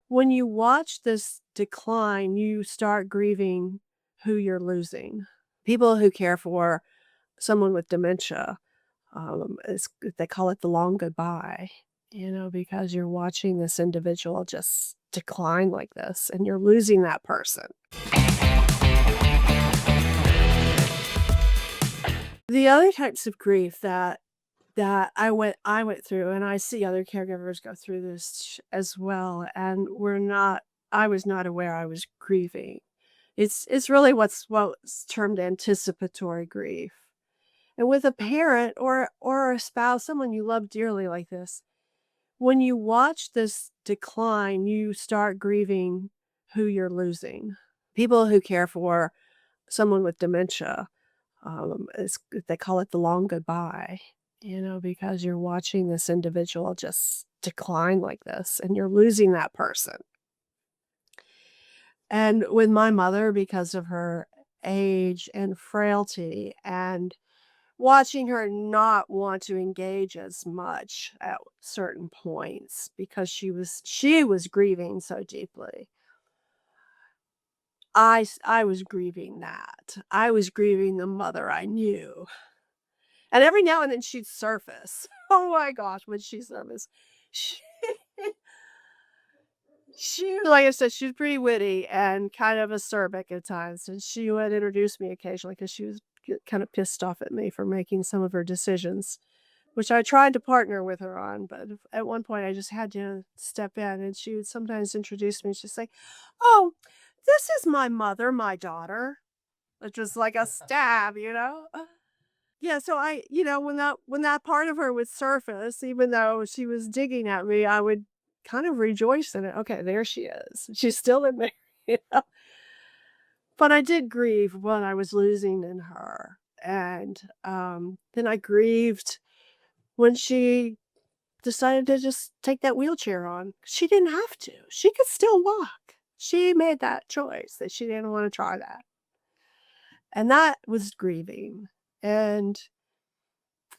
When you watch this decline, you start grieving who you're losing. People who care for someone with dementia, they call it the long goodbye, because you're watching this individual just decline like this and you're losing that person. The other types of grief that I went through, and I see other caregivers go through this as well, and I was not aware I was grieving. It's really what's termed anticipatory grief. And with a parent or a spouse, someone you love dearly like this, when you watch this decline, you start grieving who you're losing. People who care for someone with dementia, they call it the long goodbye, because you're watching this individual just decline like this and you're losing that person. And with my mother, because of her age and frailty and watching her not want to engage as much at certain points because she was grieving so deeply. I was grieving that. I was grieving the mother I knew. And every now and then she'd surface. Oh my gosh, when she surfaced. She, she like I said, she's pretty witty and kind of acerbic at times. And she would introduce me occasionally because she was kind of pissed off at me for making some of her decisions, which I tried to partner with her on. But at one point, I just had to step in, and she would sometimes introduce me. She'd say, "Oh, this is my mother, my daughter," which was like a stab. Yeah, so when that part of her would surface, even though she was digging at me, I would kind of rejoice in it. Okay, there she is. She's still in there, you know. But I did grieve what I was losing in her, and then I grieved when she decided to just take that wheelchair on. She didn't have to. She could still walk. She made that choice that she didn't want to try that, and that was grieving. And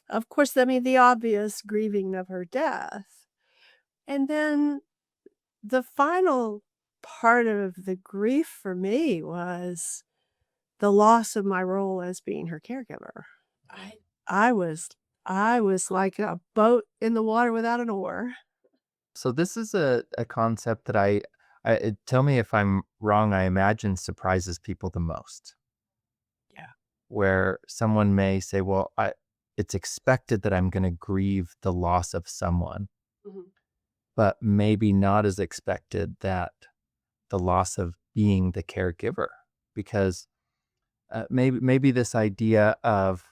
of course, I mean, the obvious grieving of her death. And then the final part of the grief for me was the loss of my role as being her caregiver. I I was I was like a boat in the water without an oar. So this is a concept that tell me if I'm wrong, I imagine surprises people the most, Yeah. where someone may say, well, it's expected that I'm going to grieve the loss of someone, Mhm. but maybe not as expected that the loss of being the caregiver, because maybe this idea of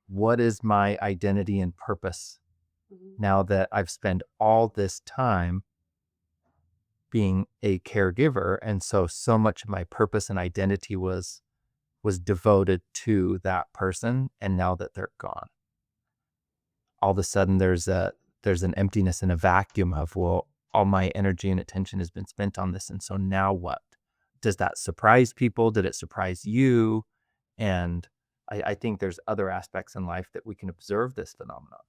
what is my identity and purpose Mhm. now that I've spent all this time being a caregiver, and so much of my purpose and identity was devoted to that person, and now that they're gone, all of a sudden there's an emptiness and a vacuum of, well, all my energy and attention has been spent on this, and so now what? Does that surprise people? Did it surprise you? And I think there's other aspects in life that we can observe this phenomenon.